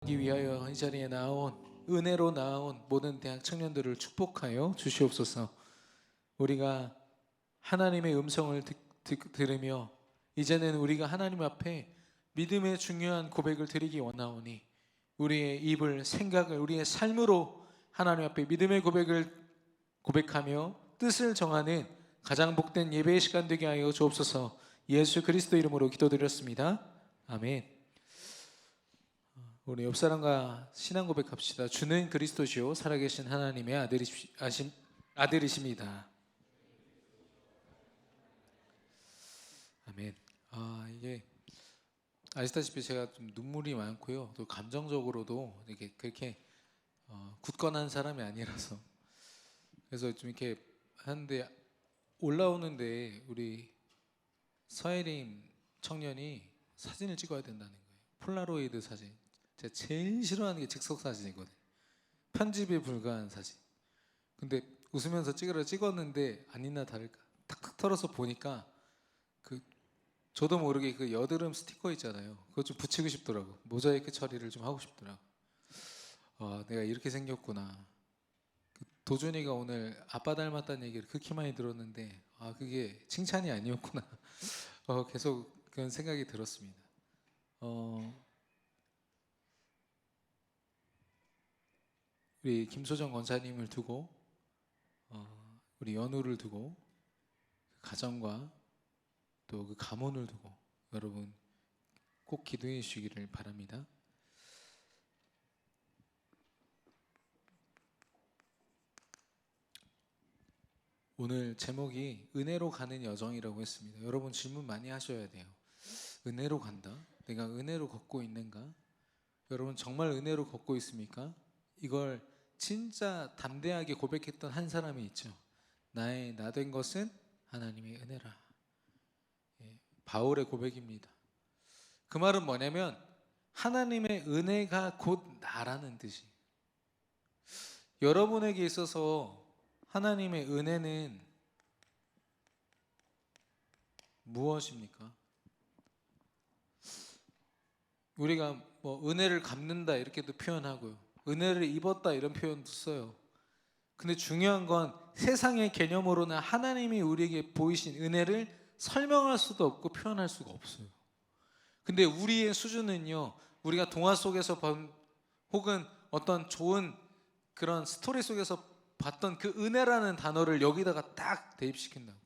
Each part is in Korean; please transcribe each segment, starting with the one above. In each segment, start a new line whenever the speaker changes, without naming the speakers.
받기 위하여 이 자리에 나온 은혜로 나온 모든 대학 청년들을 축복하여 주시옵소서. 우리가 하나님의 음성을 들으며 이제는 우리가 하나님 앞에 믿음의 중요한 고백을 드리기 원하오니 우리의 입을, 생각을, 우리의 삶으로 하나님 앞에 믿음의 고백을 고백하며 뜻을 정하는 가장 복된 예배의 시간 되게 하여 주옵소서. 예수 그리스도 이름으로 기도드렸습니다. 아멘. 우리 옆 사람과 신앙 고백합시다. 주는 그리스도시요 살아계신 하나님의 아들이십니다. 아멘. 이게 아시다시피 제가 좀 눈물이 많고요. 또 감정적으로도 이렇게 그렇게 굳건한 사람이 아니라서 그래서 좀 이렇게 하는데 올라오는데 우리 서예림 청년이 사진을 찍어야 된다는 거예요. 폴라로이드 사진. 제가 제일 싫어하는 게 즉석 사진이거든요. 편집에 불과한 사진. 근데 웃으면서 찍으라 찍었는데 아니나 다를까 탁탁 털어서 보니까 저도 모르게 그 여드름 스티커 있잖아요. 그거 좀 붙이고 싶더라고. 모자이크 처리를 좀 하고 싶더라고. 내가 이렇게 생겼구나. 도준이가 오늘 아빠 닮았다는 얘기를 그렇게 많이 들었는데 그게 칭찬이 아니었구나. 계속 그런 생각이 들었습니다. 우리 김소정 권사님을 두고 우리 연우를 두고 그 가정과 또 그 가문을 두고 여러분 꼭 기도해 주시기를 바랍니다. 오늘 제목이 은혜로 가는 여정이라고 했습니다. 여러분 질문 많이 하셔야 돼요. 은혜로 간다? 내가 은혜로 걷고 있는가? 여러분 정말 은혜로 걷고 있습니까? 이걸 진짜 담대하게 고백했던 한 사람이 있죠. 나의 나 된 것은 하나님의 은혜라. 바울의 고백입니다. 그 말은 뭐냐면 하나님의 은혜가 곧 나라는 뜻이. 여러분에게 있어서 하나님의 은혜는 무엇입니까? 우리가 뭐 은혜를 갚는다 이렇게도 표현하고요. 은혜를 입었다 이런 표현도 써요. 근데 중요한 건 세상의 개념으로는 하나님이 우리에게 보이신 은혜를 설명할 수도 없고 표현할 수가 없어요. 근데 우리의 수준은요, 우리가 동화 속에서 본 혹은 어떤 좋은 그런 스토리 속에서 봤던 그 은혜라는 단어를 여기다가 딱 대입시킨다고.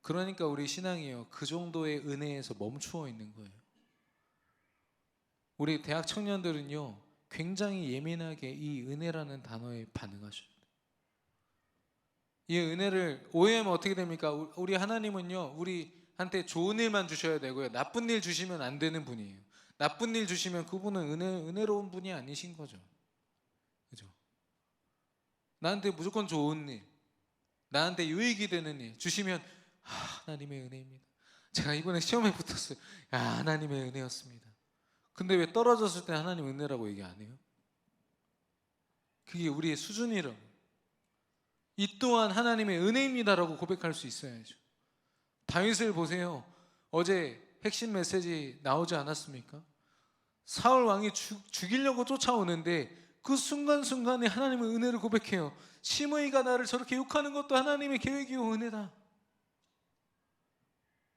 그러니까 우리 신앙이요, 그 정도의 은혜에서 멈추어 있는 거예요. 우리 대학 청년들은요, 굉장히 예민하게 이 은혜라는 단어에 반응하셔요. 이 은혜를 오해하면 어떻게 됩니까? 우리 하나님은요, 우리한테 좋은 일만 주셔야 되고요, 나쁜 일 주시면 안 되는 분이에요. 나쁜 일 주시면 그분은 은혜로운 분이 아니신 거죠. 그죠? 나한테 무조건 좋은 일, 나한테 유익이 되는 일 주시면 하나님의 은혜입니다. 제가 이번에 시험에 붙었어요. 하나님의 은혜였습니다. 근데 왜 떨어졌을 때 하나님 은혜라고 얘기 안 해요? 그게 우리의 수준이라고. 이 또한 하나님의 은혜입니다라고 고백할 수 있어야죠. 다윗을 보세요. 어제 핵심 메시지 나오지 않았습니까? 사울 왕이 죽이려고 쫓아오는데 그 순간순간에 하나님의 은혜를 고백해요. 시므이가 나를 저렇게 욕하는 것도 하나님의 계획이요 은혜다.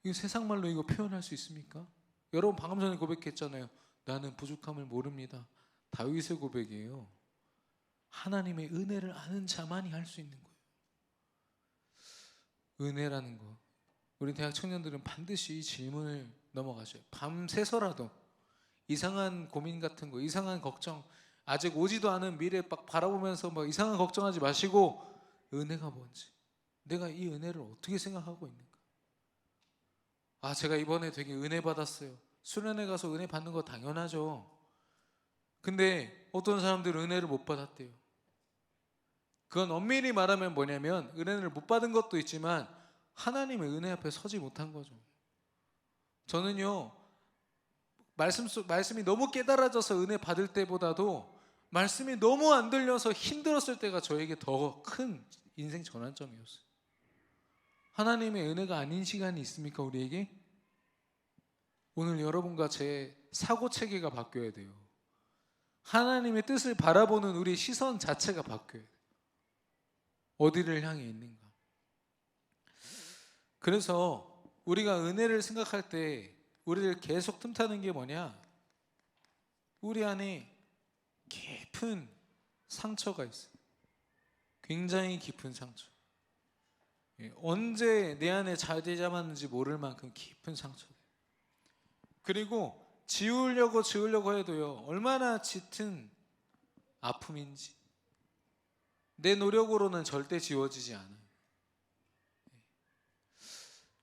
이거 세상 말로 이거 표현할 수 있습니까? 여러분 방금 전에 고백했잖아요. 나는 부족함을 모릅니다. 다윗의 고백이에요. 하나님의 은혜를 아는 자만이 할 수 있는 거예요. 은혜라는 거, 우리 대학 청년들은 반드시 이 질문을 넘어가셔요. 밤새서라도 이상한 고민 같은 거, 이상한 걱정, 아직 오지도 않은 미래 막 바라보면서 막 이상한 걱정하지 마시고 은혜가 뭔지, 내가 이 은혜를 어떻게 생각하고 있는가. 제가 이번에 되게 은혜 받았어요. 수련회 가서 은혜 받는 거 당연하죠. 근데 어떤 사람들은 은혜를 못 받았대요. 그건 엄밀히 말하면 뭐냐면 은혜를 못 받은 것도 있지만 하나님의 은혜 앞에 서지 못한 거죠. 저는요, 말씀이 너무 깨달아져서 은혜 받을 때보다도 말씀이 너무 안 들려서 힘들었을 때가 저에게 더 큰 인생 전환점이었어요. 하나님의 은혜가 아닌 시간이 있습니까, 우리에게? 오늘 여러분과 제 사고 체계가 바뀌어야 돼요. 하나님의 뜻을 바라보는 우리 시선 자체가 바뀌어야 돼요. 어디를 향해 있는가. 그래서 우리가 은혜를 생각할 때 우리를 계속 틈타는 게 뭐냐? 우리 안에 깊은 상처가 있어요. 굉장히 깊은 상처. 언제 내 안에 자리 잡았는지 모를 만큼 깊은 상처. 그리고 지우려고 해도요, 얼마나 짙은 아픔인지 내 노력으로는 절대 지워지지 않아요.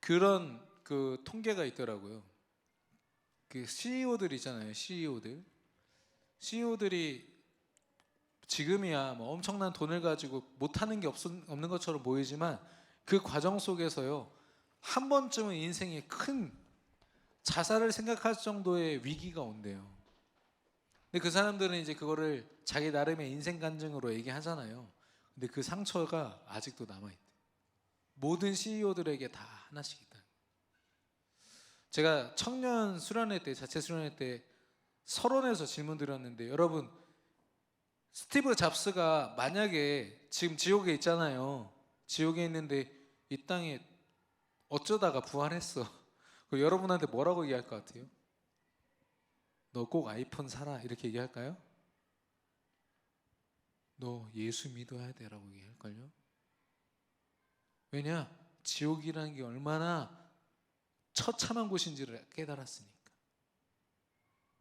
그런 그 통계가 있더라고요. 그 CEO들 있잖아요. CEO들이 지금이야 뭐 엄청난 돈을 가지고 못하는 게 없는 것처럼 보이지만 그 과정 속에서요, 한 번쯤은 인생에 큰 자살을 생각할 정도의 위기가 온대요. 근데 그 사람들은 이제 그거를 자기 나름의 인생 간증으로 얘기하잖아요. 근데 그 상처가 아직도 남아있대요. 모든 CEO들에게 다 하나씩 있다. 제가 청년 수련회 때, 자체 수련회 때 서론에서 질문 드렸는데, 여러분 스티브 잡스가 만약에 지금 지옥에 있잖아요. 지옥에 있는데 이 땅에 어쩌다가 부활했어. 그럼 여러분한테 뭐라고 얘기할 것 같아요? 너 꼭 아이폰 사라 이렇게 얘기할까요? 너 예수 믿어야 돼라고 얘기할걸요? 왜냐? 지옥이라는 게 얼마나 처참한 곳인지를 깨달았으니까.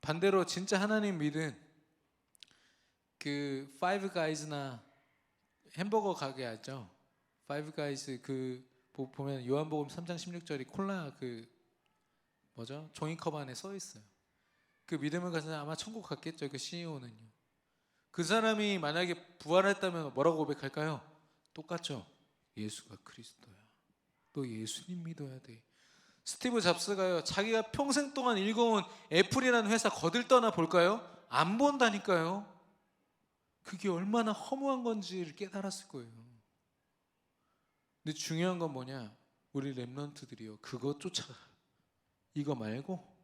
반대로 진짜 하나님 믿은 그 파이브 가이즈나 햄버거 가게 하죠. 파이브 가이즈 그 보면 요한복음 3장 16절이 콜라 그 뭐죠? 종이컵 안에 써 있어요. 그 믿음을 가진 아마 천국 갔겠죠. 그 CEO는요. 그 사람이 만약에 부활했다면 뭐라고 고백할까요? 똑같죠. 예수가 그리스도야. 너 예수님 믿어야 돼. 스티브 잡스가요, 자기가 평생 동안 읽어온 애플이라는 회사 거들떠나 볼까요? 안 본다니까요. 그게 얼마나 허무한 건지를 깨달았을 거예요. 근데 중요한 건 뭐냐? 우리 렘넌트들이요, 그거 쫓아가. 이거 말고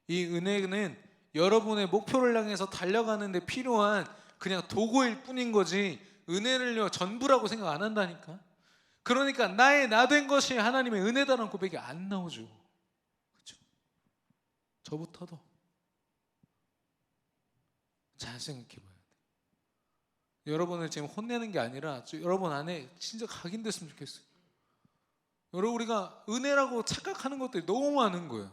이 은혜는 여러분의 목표를 향해서 달려가는 데 필요한 그냥 도구일 뿐인 거지, 은혜를요 전부라고 생각 안 한다니까. 그러니까 나의 나 된 것이 하나님의 은혜다라는 고백이 안 나오죠. 그렇죠? 저부터도 잘 생각해 봐야 돼. 여러분을 지금 혼내는 게 아니라 여러분 안에 진짜 각인됐으면 좋겠어요. 여러분, 우리가 은혜라고 착각하는 것들이 너무 많은 거예요.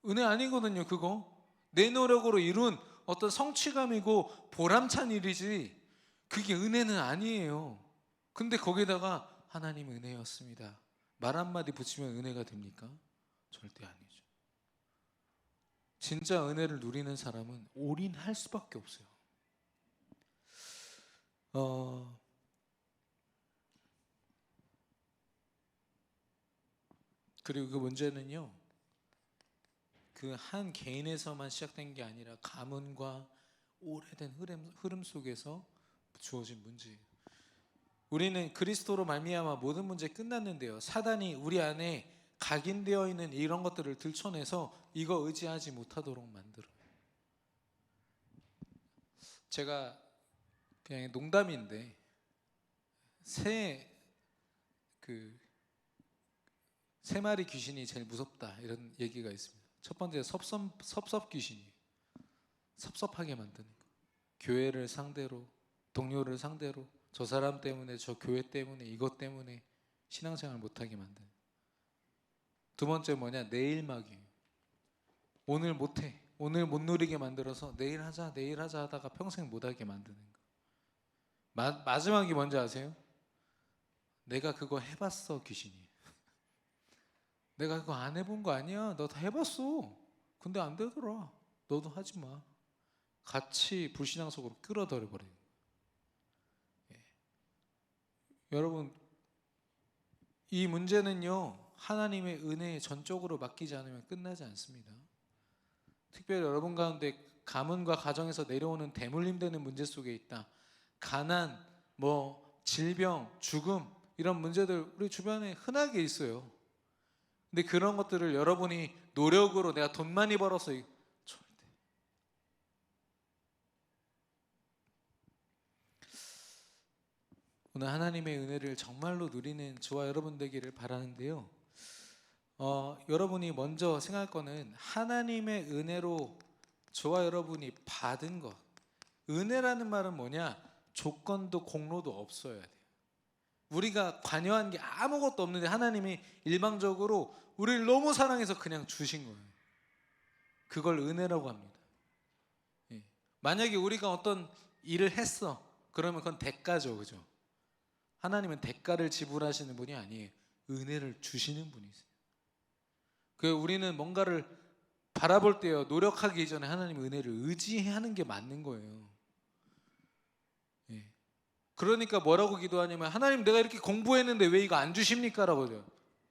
은혜 아니거든요. 그거 내 노력으로 이룬 어떤 성취감이고 보람찬 일이지, 그게 은혜는 아니에요. 근데 거기다가 하나님 은혜였습니다 말 한마디 붙이면 은혜가 됩니까? 절대 아니죠. 진짜 은혜를 누리는 사람은 올인할 수밖에 없어요. 그리고 그 문제는요, 그 한 개인에서만 시작된 게 아니라 가문과 오래된 흐름 속에서 주어진 문제예요. 우리는 그리스도로 말미암아 모든 문제 끝났는데요, 사단이 우리 안에 각인되어 있는 이런 것들을 들춰내서 이거 의지하지 못하도록 만들어요. 제가 그냥 농담인데 세 마리 귀신이 제일 무섭다 이런 얘기가 있습니다. 첫 번째 섭섭 귀신이에요. 섭섭하게 만드는 거. 교회를 상대로, 동료를 상대로, 저 사람 때문에, 저 교회 때문에, 이것 때문에 신앙생활 못하게 만드는. 두 번째 뭐냐? 내일막이에요. 오늘 못해, 오늘 못 누리게 만들어서 내일 하자 하다가 평생 못하게 만드는 거. 마지막이 뭔지 아세요? 내가 그거 해봤어 귀신이에요. 내가 그거 안 해본 거 아니야. 너 다 해봤어. 근데 안 되더라. 너도 하지 마. 같이 불신앙 속으로 끌어들여 버려요. 여러분, 이 문제는요, 하나님의 은혜에 전적으로 맡기지 않으면 끝나지 않습니다. 특별히 여러분 가운데 가문과 가정에서 내려오는 대물림되는 문제 속에 있다. 가난, 질병, 죽음, 이런 문제들 우리 주변에 흔하게 있어요. 근데 그런 것들을 여러분이 노력으로 내가 돈 많이 벌어서 오늘 하나님의 은혜를 정말로 누리는 저와 여러분 되기를 바라는데요. 여러분이 먼저 생각할 거는 하나님의 은혜로 저와 여러분이 받은 것. 은혜라는 말은 뭐냐? 조건도 공로도 없어야 돼요. 우리가 관여한 게 아무것도 없는데 하나님이 일방적으로 우리를 너무 사랑해서 그냥 주신 거예요. 그걸 은혜라고 합니다. 예. 만약에 우리가 어떤 일을 했어, 그러면 그건 대가죠, 그죠? 하나님은 대가를 지불하시는 분이 아니에요. 은혜를 주시는 분이세요. 우리는 뭔가를 바라볼 때요, 노력하기 이전에 하나님의 은혜를 의지하는 게 맞는 거예요. 예. 그러니까 뭐라고 기도하냐면, 하나님 내가 이렇게 공부했는데 왜 이거 안 주십니까? 라고 해요.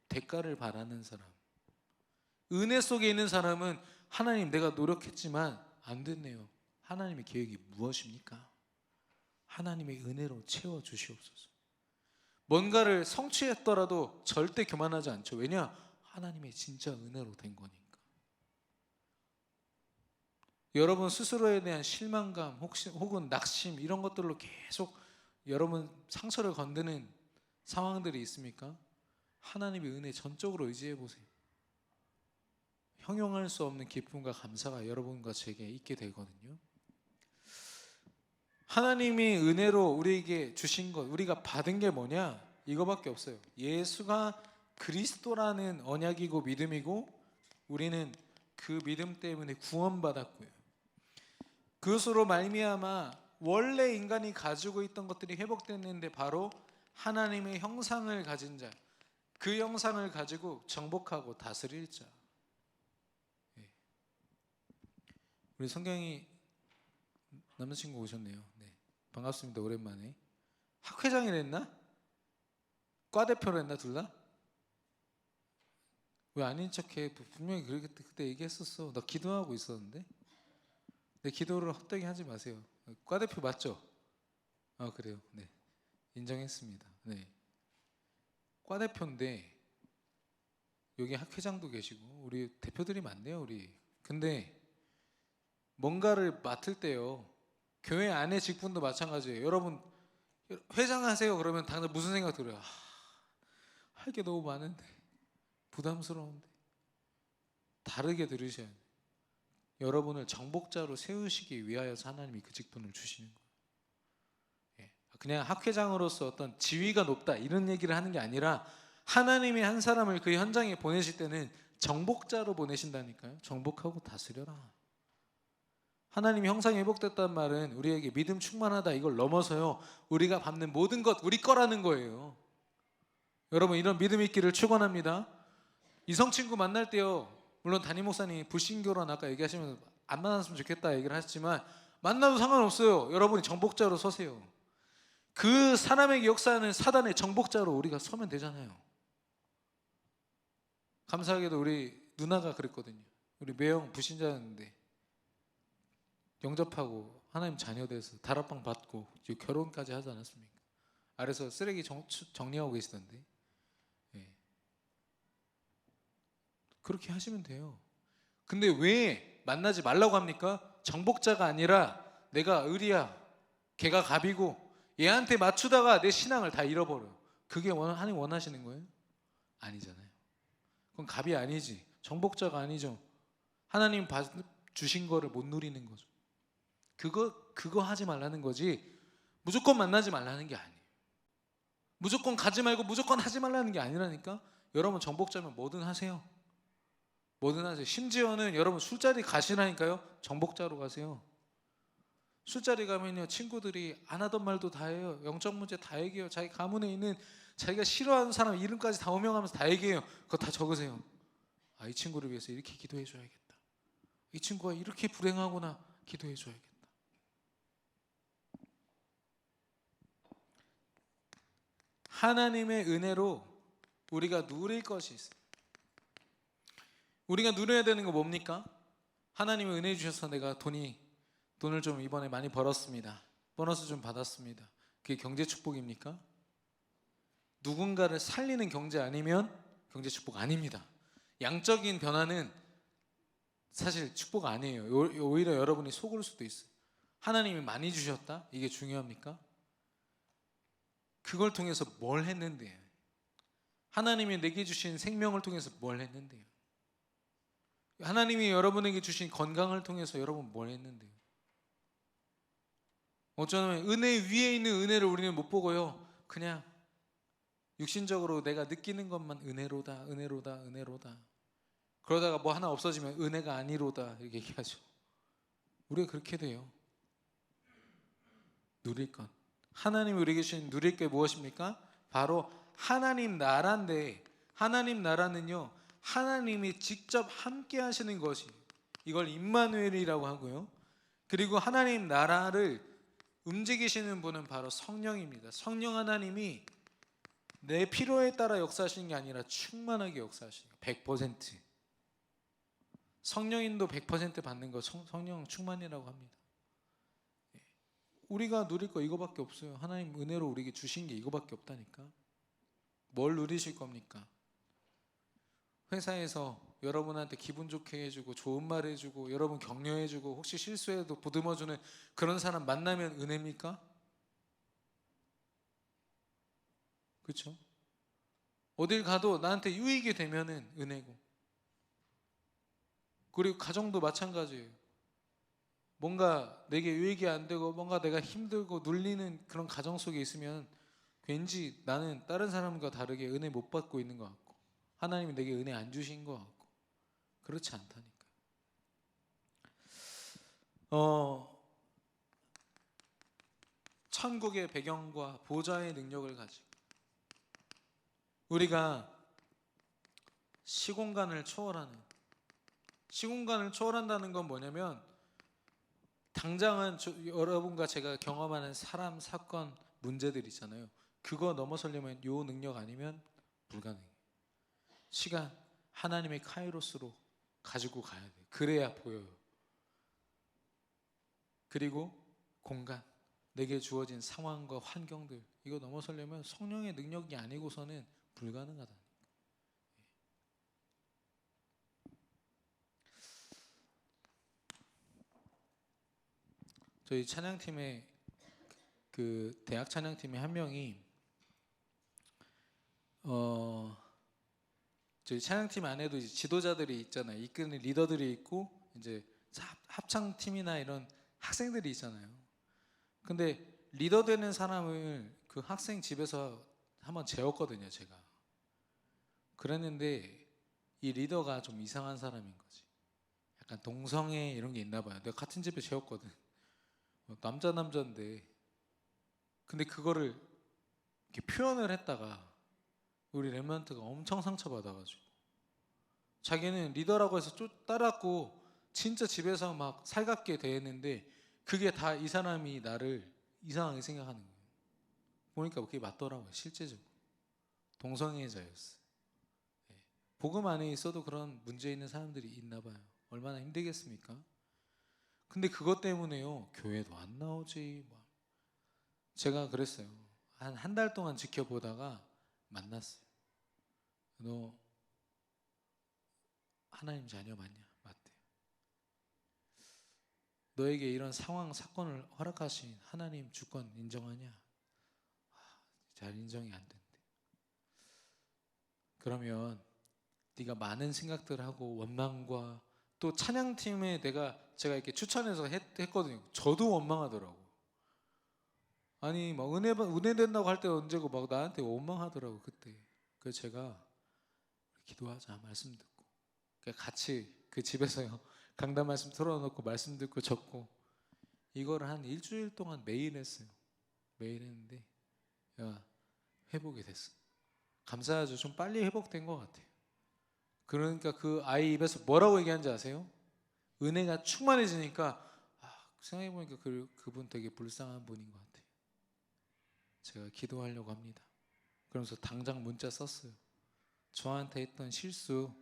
대가를 바라는 사람. 은혜 속에 있는 사람은 하나님 내가 노력했지만 안 됐네요. 하나님의 계획이 무엇입니까? 하나님의 은혜로 채워주시옵소서. 뭔가를 성취했더라도 절대 교만하지 않죠. 왜냐? 하나님의 진짜 은혜로 된 거니까. 여러분 스스로에 대한 실망감 혹은 낙심 이런 것들로 계속 여러분 상처를 건드는 상황들이 있습니까? 하나님의 은혜 전적으로 의지해 보세요. 형용할 수 없는 기쁨과 감사가 여러분과 제게 있게 되거든요. 하나님이 은혜로 우리에게 주신 것, 우리가 받은 게 뭐냐? 이거밖에 없어요. 예수가 그리스도라는 언약이고 믿음이고, 우리는 그 믿음 때문에 구원받았고요. 그것으로 말미암아 원래 인간이 가지고 있던 것들이 회복됐는데, 바로 하나님의 형상을 가진 자, 그 형상을 가지고 정복하고 다스릴 자. 우리 성경이 남자친구 오셨네요. 네, 반갑습니다. 오랜만에. 학회장이 됐나? 과대표로 했나 둘 다? 왜 아닌 척해? 분명히 그때 얘기했었어. 나 기도하고 있었는데. 내 기도를 헛되게 하지 마세요. 과대표 맞죠? 그래요. 네, 인정했습니다. 네, 과대표인데 여기 학회장도 계시고 우리 대표들이 많네요. 우리. 근데 뭔가를 맡을 때요, 교회 안에 직분도 마찬가지예요. 여러분 회장 하세요 그러면 당장 무슨 생각 들어요? 할 게 너무 많은데, 부담스러운데. 다르게 들으셔야 돼요. 여러분을 정복자로 세우시기 위하여서 하나님이 그 직분을 주시는 거예요. 예. 그냥 학회장으로서 어떤 지위가 높다 이런 얘기를 하는 게 아니라, 하나님이 한 사람을 그 현장에 보내실 때는 정복자로 보내신다니까요. 정복하고 다스려라. 하나님이 형상이 회복됐다는 말은 우리에게 믿음 충만하다 이걸 넘어서요, 우리가 받는 모든 것 우리 거라는 거예요. 여러분 이런 믿음 있기를 축원합니다. 이성 친구 만날 때요, 물론 담임 목사님 불신교란 아까 얘기하시면서 안 만났으면 좋겠다 얘기를 하셨지만, 만나도 상관없어요. 여러분이 정복자로 서세요. 그 사람에게 역사하는 사단의 정복자로 우리가 서면 되잖아요. 감사하게도 우리 누나가 그랬거든요. 우리 매형 불신자였는데 영접하고 하나님 자녀 돼서 다락방 받고 결혼까지 하지 않았습니까? 아래서 쓰레기 정리하고 계시던데. 예. 그렇게 하시면 돼요. 근데 왜 만나지 말라고 합니까? 정복자가 아니라 내가 을이야, 걔가 갑이고 얘한테 맞추다가 내 신앙을 다 잃어버려요. 그게 하나님 원하시는 거예요? 아니잖아요. 그건 갑이 아니지, 정복자가 아니죠. 하나님 주신 거를 못 누리는 거죠. 그거 하지 말라는 거지, 무조건 만나지 말라는 게 아니에요. 무조건 가지 말고 무조건 하지 말라는 게 아니라니까. 여러분 정복자면 뭐든 하세요. 뭐든 하세요. 심지어는 여러분 술자리 가시라니까요, 정복자로 가세요. 술자리 가면요, 친구들이 안 하던 말도 다 해요. 영적 문제 다 얘기해요. 자기 가문에 있는 자기가 싫어하는 사람 이름까지 다 호명하면서 다 얘기해요. 그거 다 적으세요. 이 친구를 위해서 이렇게 기도해 줘야겠다. 이 친구가 이렇게 불행하구나, 기도해 줘야겠다. 하나님의 은혜로 우리가 누릴 것이 있어요. 우리가 누려야 되는 거 뭡니까? 하나님의 은혜 주셔서 내가 돈을 좀 이번에 많이 벌었습니다. 보너스 좀 받았습니다. 그게 경제 축복입니까? 누군가를 살리는 경제 아니면 경제 축복 아닙니다. 양적인 변화는 사실 축복 아니에요. 오히려 여러분이 속을 수도 있어요. 하나님이 많이 주셨다? 이게 중요합니까? 그걸 통해서 뭘 했는데요? 하나님이 내게 주신 생명을 통해서 뭘 했는데요? 하나님이 여러분에게 주신 건강을 통해서 여러분 뭘 했는데요? 어쩌면 은혜 위에 있는 은혜를 우리는 못 보고요, 그냥 육신적으로 내가 느끼는 것만 은혜로다, 은혜로다, 은혜로다. 그러다가 뭐 하나 없어지면 은혜가 아니로다 이렇게 얘기하죠. 우리가 그렇게 돼요. 누릴 것, 하나님이 우리에게 주신 누릴 게 무엇입니까? 바로 하나님 나라인데, 하나님 나라는요, 하나님이 직접 함께 하시는 것이, 이걸 임마누엘이라고 하고요, 그리고 하나님 나라를 움직이시는 분은 바로 성령입니다. 성령 하나님이 내 필요에 따라 역사하시는 게 아니라 충만하게 역사하시는 거예요. 100%. 성령인도 100% 받는 거 성령 충만이라고 합니다. 우리가 누릴 거 이거밖에 없어요. 하나님 은혜로 우리에게 주신 게 이거밖에 없다니까. 뭘 누리실 겁니까? 회사에서 여러분한테 기분 좋게 해주고 좋은 말 해주고 여러분 격려해주고 혹시 실수해도 보듬어주는 그런 사람 만나면 은혜입니까? 그렇죠? 어딜 가도 나한테 유익이 되면은 은혜고, 그리고 가정도 마찬가지예요. 뭔가 내게 유익이 안 되고 뭔가 내가 힘들고 눌리는 그런 가정 속에 있으면 왠지 나는 다른 사람과 다르게 은혜 못 받고 있는 것 같고 하나님이 내게 은혜 안 주신 것 같고, 그렇지 않다니까. 천국의 배경과 보좌의 능력을 가지고 우리가 시공간을 초월한다는 건 뭐냐면, 당장은 여러분과 제가 경험하는 사람, 사건, 문제들 있잖아요. 그거 넘어서려면 요 능력 아니면 불가능해요. 시간, 하나님의 카이로스로 가지고 가야 돼요. 그래야 보여요. 그리고 공간, 내게 주어진 상황과 환경들, 이거 넘어서려면 성령의 능력이 아니고서는 불가능하다. 저희 찬양팀에 그 대학 찬양팀의 한 명이 저희 찬양팀 안에도 이제 지도자들이 있잖아요. 이끄는 리더들이 있고 이제 합창팀이나 이런 학생들이 있잖아요. 근데 리더 되는 사람을 그 학생 집에서 한번 재웠거든요, 제가. 그랬는데 이 리더가 좀 이상한 사람인 거지. 약간 동성애 이런 게 있나 봐요. 내가 같은 집에 재웠거든. 남자인데, 근데 그거를 이렇게 표현을 했다가 우리 랩런트가 엄청 상처받아가지고 자기는 리더라고 해서 따랐고 진짜 집에서 막 살갑게 대했는데 그게 다 이 사람이 나를 이상하게 생각하는 거예요. 보니까 그게 맞더라고요. 실제적으로 동성애자였어요. 복음 안에 있어도 그런 문제 있는 사람들이 있나 봐요. 얼마나 힘들겠습니까? 근데 그것 때문에요, 교회도 안 나오지. 제가 그랬어요. 한 달 동안 지켜보다가 만났어요. 너 하나님 자녀 맞냐? 맞대. 너에게 이런 상황 사건을 허락하신 하나님 주권 인정하냐? 잘 인정이 안 된대. 그러면 네가 많은 생각들을 하고 원망과 또 찬양팀에 제가 이렇게 추천해서 했거든요. 저도 원망하더라고. 아니 막 은혜 된다고 할 때 언제고 막 나한테 원망하더라고 그때. 그래서 제가 기도하자 말씀 듣고 같이 그 집에서요 강단 말씀 틀어놓고 말씀 듣고 적고 이걸 한 일주일 동안 매일 했어요. 매일 했는데 회복이 됐어. 감사하죠. 좀 빨리 회복된 것 같아요. 그러니까 그 아이 입에서 뭐라고 얘기하는지 아세요? 은혜가 충만해지니까 생각해보니까 그분 되게 불쌍한 분인 것 같아요. 제가 기도하려고 합니다. 그러면서 당장 문자 썼어요. 저한테 했던 실수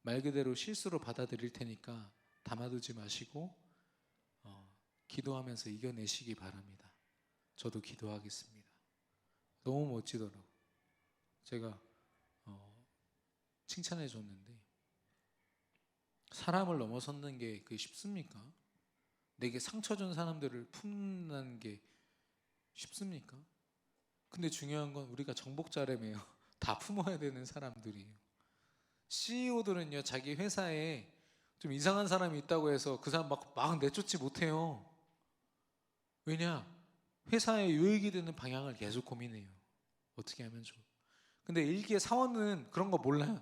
말 그대로 실수로 받아들일 테니까 담아두지 마시고 기도하면서 이겨내시기 바랍니다. 저도 기도하겠습니다. 너무 멋지더라고요. 제가 칭찬해 줬는데 사람을 넘어서는 게 그게 쉽습니까? 내게 상처 준 사람들을 품는 게 쉽습니까? 근데 중요한 건 우리가 정복자라며요. 다 품어야 되는 사람들이에요. CEO들은요, 자기 회사에 좀 이상한 사람이 있다고 해서 그 사람 막 내쫓지 못해요. 왜냐? 회사에 유익이 되는 방향을 계속 고민해요. 어떻게 하면 좋아? 근데 일개 사원은 그런 거 몰라요.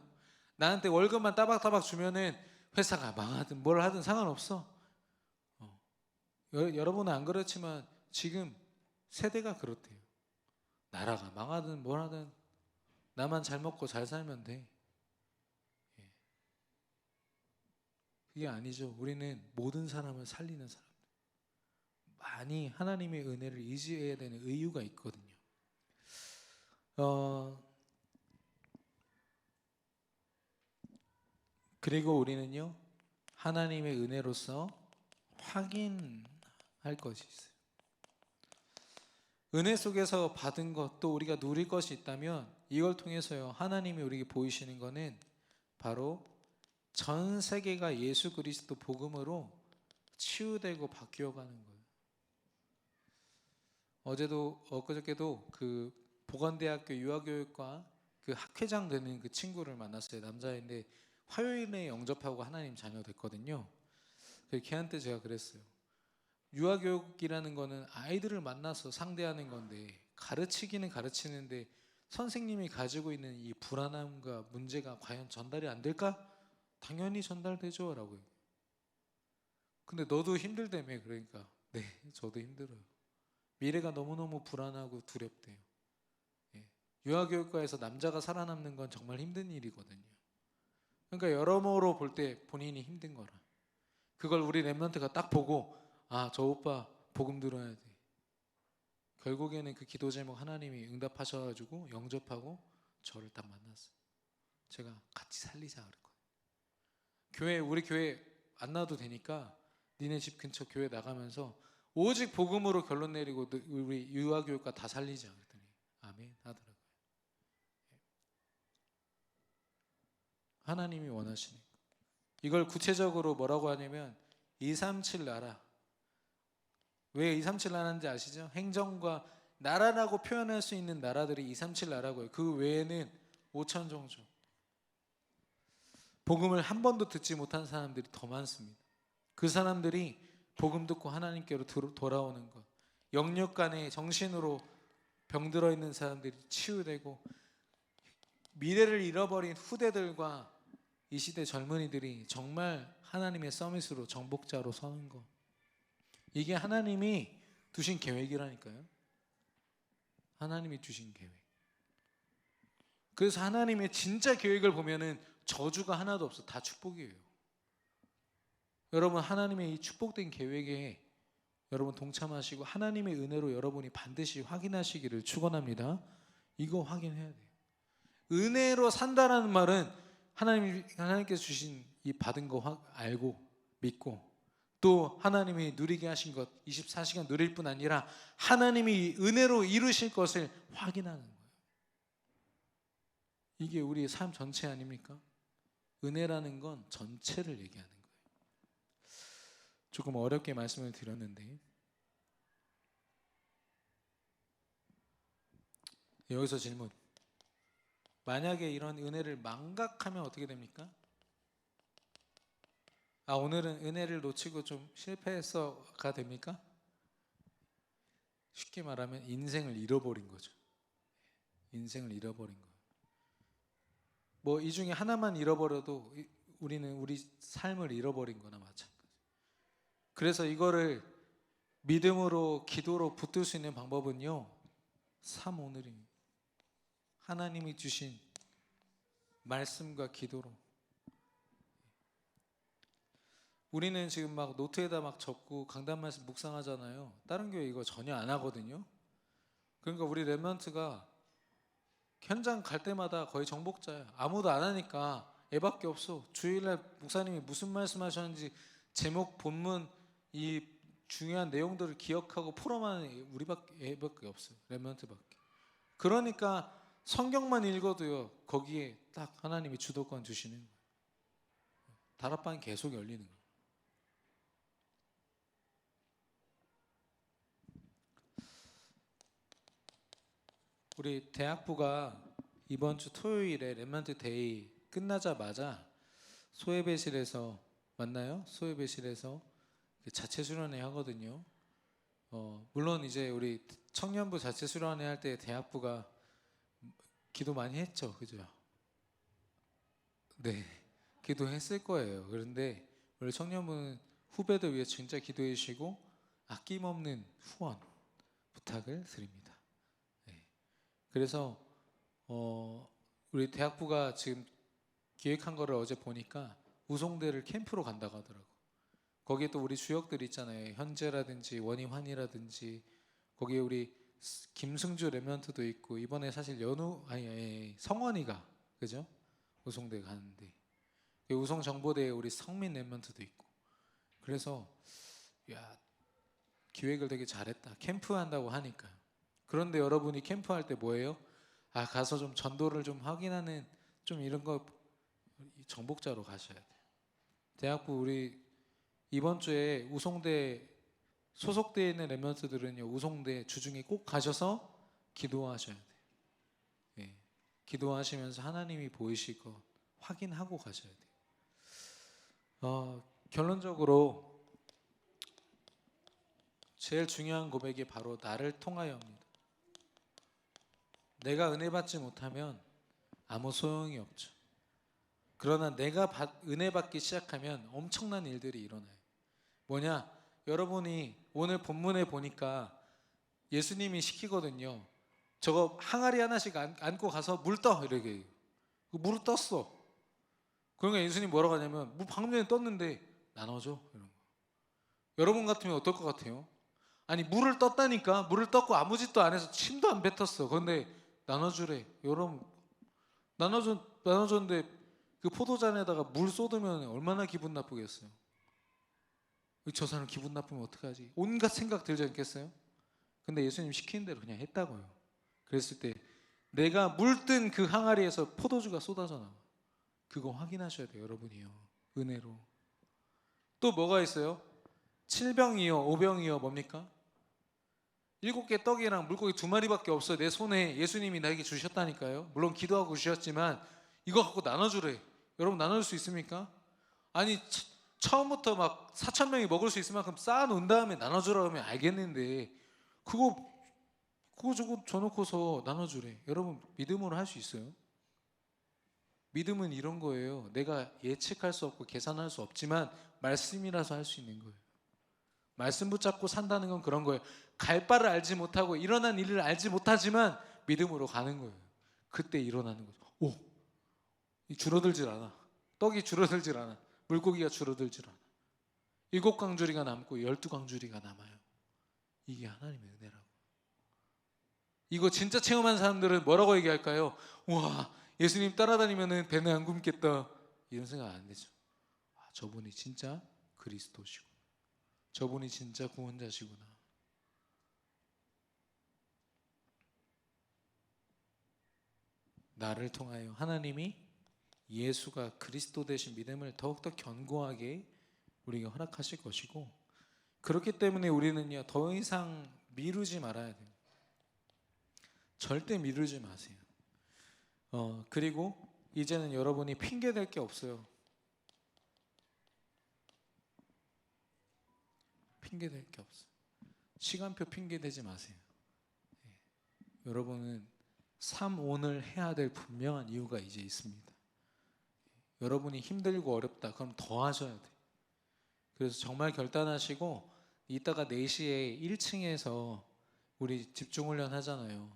나한테 월급만 따박따박 주면은 회사가 망하든 뭘 하든 상관없어. 여러분은 안 그렇지만 지금 세대가 그렇대요. 나라가 망하든 뭘 하든 나만 잘 먹고 잘 살면 돼. 예. 그게 아니죠. 우리는 모든 사람을 살리는 사람. 많이 하나님의 은혜를 의지해야 되는 의유가 있거든요. 그리고 우리는요, 하나님의 은혜로서 확인할 것이 있어요. 은혜 속에서 받은 것, 또 우리가 누릴 것이 있다면 이걸 통해서요, 하나님이 우리에게 보이시는 것은 바로 전 세계가 예수 그리스도 복음으로 치유되고 바뀌어가는 거예요. 엊그저께도 그 보건대학교 유아교육과 그 학회장 되는 그 친구를 만났어요. 남자인데 화요일에 영접하고 하나님 자녀 됐거든요. 걔한테 제가 그랬어요. 유아교육이라는 거는 아이들을 만나서 상대하는 건데, 가르치기는 가르치는데 선생님이 가지고 있는 이 불안함과 문제가 과연 전달이 안 될까? 당연히 전달되죠 라고요. 근데 너도 힘들다며. 그러니까 네, 저도 힘들어요. 미래가 너무너무 불안하고 두렵대요. 예. 유아교육과에서 남자가 살아남는 건 정말 힘든 일이거든요. 그러니까 여러모로 볼 때 본인이 힘든 거라. 그걸 우리 랩런트가 딱 보고, 아, 저 오빠 복음 들어야 돼. 결국에는 그 기도 제목 하나님이 응답하셔가지고 영접하고 저를 딱 만났어요. 제가 같이 살리자 그랬거든요. 우리 교회 안 나와도 되니까 니네 집 근처 교회 나가면서 오직 복음으로 결론 내리고 우리 유아교육과 다 살리자 그랬더니 아멘 하더라고요. 하나님이 원하시는 거. 이걸 구체적으로 뭐라고 하냐면 237 나라. 왜 237 나라인지 아시죠? 행정과 나라라고 표현할 수 있는 나라들이 237 나라고요. 그 외에는 5천 종족. 복음을 한 번도 듣지 못한 사람들이 더 많습니다. 그 사람들이 복음 듣고 하나님께로 돌아오는 것, 영육 간에 정신으로 병들어 있는 사람들이 치유되고, 미래를 잃어버린 후대들과 이 시대 젊은이들이 정말 하나님의 서밋으로 정복자로 서는 것, 이게 하나님이 두신 계획이라니까요. 하나님이 주신 계획. 그래서 하나님의 진짜 계획을 보면은 저주가 하나도 없어. 다 축복이에요. 여러분, 하나님의 이 축복된 계획에 여러분 동참하시고 하나님의 은혜로 여러분이 반드시 확인하시기를 축원합니다. 이거 확인해야 돼요. 은혜로 산다라는 말은 하나님께서 주신 이 받은 거 알고 믿고, 또 하나님이 누리게 하신 것 24시간 누릴 뿐 아니라 하나님이 은혜로 이루실 것을 확인하는 거예요. 이게 우리의 삶 전체 아닙니까? 은혜라는 건 전체를 얘기하는 거예요. 조금 어렵게 말씀을 드렸는데, 여기서 질문. 만약에 이런 은혜를 망각하면 어떻게 됩니까? 오늘은 은혜를 놓치고 좀 실패해서가 됩니까? 쉽게 말하면 인생을 잃어버린 거죠. 인생을 잃어버린 거예요. 뭐 이 중에 하나만 잃어버려도 우리는 우리 삶을 잃어버린 거나 마찬가지. 그래서 이거를 믿음으로 기도로 붙들 수 있는 방법은요, 3오늘입니다. 하나님이 주신 말씀과 기도로. 우리는 지금 막 노트에다 막 적고 강단 말씀 묵상하잖아요. 다른 교회 이거 전혀 안 하거든요. 그러니까 우리 랩런트가 현장 갈 때마다 거의 정복자야. 아무도 안 하니까 애밖에 없어. 주일날 목사님이 무슨 말씀하셨는지 제목, 본문, 이 중요한 내용들을 기억하고 풀어만 애밖에 없어요. 랩런트밖에. 그러니까 성경만 읽어도요, 거기에 딱 하나님이 주도권 주시는 거예요. 다락방이 계속 열리는 거예요. 우리 대학부가 이번 주 토요일에 렘넌트 데이 끝나자마자 소예배실에서 만나요? 소예배실에서 자체 수련회 하거든요. 물론 이제 우리 청년부 자체 수련회 할 때 대학부가 기도 많이 했죠, 그죠? 네, 기도했을 거예요. 그런데 우리 청년부는 후배들 위해 진짜 기도해 주시고 아낌없는 후원 부탁을 드립니다. 네. 그래서 우리 대학부가 지금 기획한 거를 어제 보니까 우송대를 캠프로 간다고 하더라고. 거기에 또 우리 주역들 있잖아요. 현재라든지 원희환이라든지 거기에 우리 김승주 랩런트도 있고 이번에 사실 성원이가 그죠? 우송대 가는데 우송 정보대에 우리 성민 랩런트도 있고 그래서 야 기획을 되게 잘했다. 캠프 한다고 하니까. 그런데 여러분이 캠프할 때 뭐예요? 가서 좀 전도를 좀 확인하는 좀 이런 거 정복자로 가셔야 돼요. 대학부 우리 이번 주에 우송대 소속되어 있는 랩런트들은요 우송대 주중에 꼭 가셔서 기도하셔야 돼요. 예, 기도하시면서 하나님이 보이실 거 확인하고 가셔야 돼요. 결론적으로 제일 중요한 고백이 바로 나를 통하여입니다. 내가 은혜 받지 못하면 아무 소용이 없죠. 그러나 내가 은혜 받기 시작하면 엄청난 일들이 일어나요. 뭐냐? 여러분이 오늘 본문에 보니까 예수님이 시키거든요. 저거 항아리 하나씩 안고 가서 물 떠 이렇게. 물을 떴어. 그러니까 예수님 뭐라고 하냐면 물 방금 전에 떴는데 나눠줘 이런 거. 여러분 같으면 어떨 것 같아요? 아니 물을 떴다니까 물을 떴고 아무 짓도 안 해서 침도 안 뱉었어. 그런데 나눠주래. 여러분 나눠줬는데 그 포도잔에다가 물 쏟으면 얼마나 기분 나쁘겠어요? 저 사람 기분 나쁘면 어떡하지? 온갖 생각 들지 않겠어요? 근데 예수님 시키는 대로 그냥 했다고요. 그랬을 때 내가 물든 그 항아리에서 포도주가 쏟아져 나와. 그거 확인하셔야 돼요, 여러분이요. 은혜로. 또 뭐가 있어요? 7병이요, 5병이요, 뭡니까? 7개 떡이랑 물고기 2마리밖에 없어요. 내 손에 예수님이 나에게 주셨다니까요. 물론 기도하고 주셨지만 이거 갖고 나눠주래. 여러분 나눌 수 있습니까? 아니 처음부터 막 4,000명이 먹을 수 있을 만큼 쌓아놓은 다음에 나눠주라고 하면 알겠는데 그거 저거 줘놓고서 나눠주래. 여러분 믿음으로 할 수 있어요? 믿음은 이런 거예요. 내가 예측할 수 없고 계산할 수 없지만 말씀이라서 할 수 있는 거예요. 말씀 붙잡고 산다는 건 그런 거예요. 갈 바를 알지 못하고 일어난 일을 알지 못하지만 믿음으로 가는 거예요. 그때 일어나는 거죠. 줄어들질 않아. 떡이 줄어들질 않아. 물고기가 줄어들질 않아. 7광주리가 남고 12광주리가 남아요. 이게 하나님의 은혜라고. 이거 진짜 체험한 사람들은 뭐라고 얘기할까요? 와, 예수님 따라다니면 배는 안 굶겠다. 이런 생각 안 되죠. 저분이 진짜 그리스도시고 저분이 진짜 구원자시구나. 나를 통하여 하나님이 예수가 그리스도 되신 믿음을 더욱더 견고하게 우리가 허락하실 것이고 그렇기 때문에 우리는요 더 이상 미루지 말아야 돼요. 절대 미루지 마세요. 그리고 이제는 여러분이 핑계댈 게 없어요. 핑계댈 게 없어요. 시간표 핑계대지 마세요. 여러분은 3오늘 해야 될 분명한 이유가 이제 있습니다. 여러분이 힘들고 어렵다 그럼 더 하셔야 돼요. 그래서 정말 결단하시고 이따가 4시에 1층에서 우리 집중훈련 하잖아요.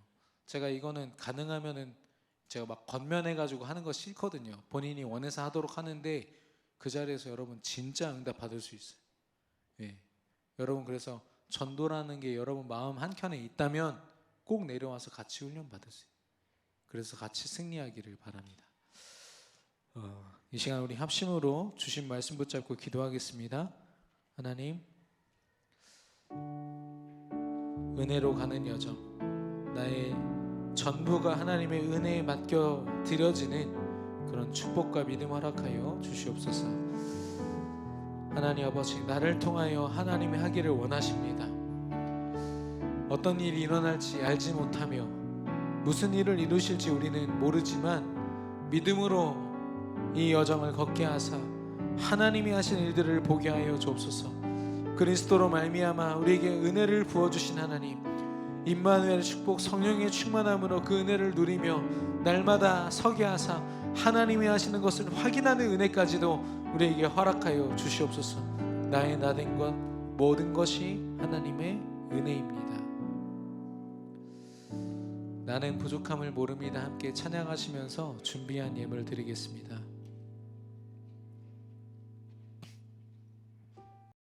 제가 이거는 가능하면은 제가 막 권면해가지고 하는 거 싫거든요. 본인이 원해서 하도록 하는데 그 자리에서 여러분 진짜 응답 받을 수 있어요. 여러분 그래서 전도라는 게 여러분 마음 한켠에 있다면 꼭 내려와서 같이 훈련 받으세요. 그래서 같이 승리하기를 바랍니다. 이 시간 우리 합심으로 주신 말씀 붙잡고 기도하겠습니다. 하나님, 은혜로 가는 여정, 나의 전부가 하나님의 은혜에 맡겨 드려지는 그런 축복과 믿음 허락하여 주시옵소서. 하나님 아버지, 나를 통하여 하나님이 하기를 원하십니다. 어떤 일이 일어날지 알지 못하며 무슨 일을 이루실지 우리는 모르지만 믿음으로 이 여정을 걷게 하사 하나님이 하신 일들을 보게 하여 주옵소서. 그리스도로 말미암아 우리에게 은혜를 부어주신 하나님, 임마누엘 축복 성령의 충만함으로 그 은혜를 누리며 날마다 서게 하사 하나님이 하시는 것을 확인하는 은혜까지도 우리에게 허락하여 주시옵소서. 나의 나된 것 모든 것이 하나님의 은혜입니다. 나는 부족함을 모릅니다. 함께 찬양하시면서 준비한 예물 드리겠습니다.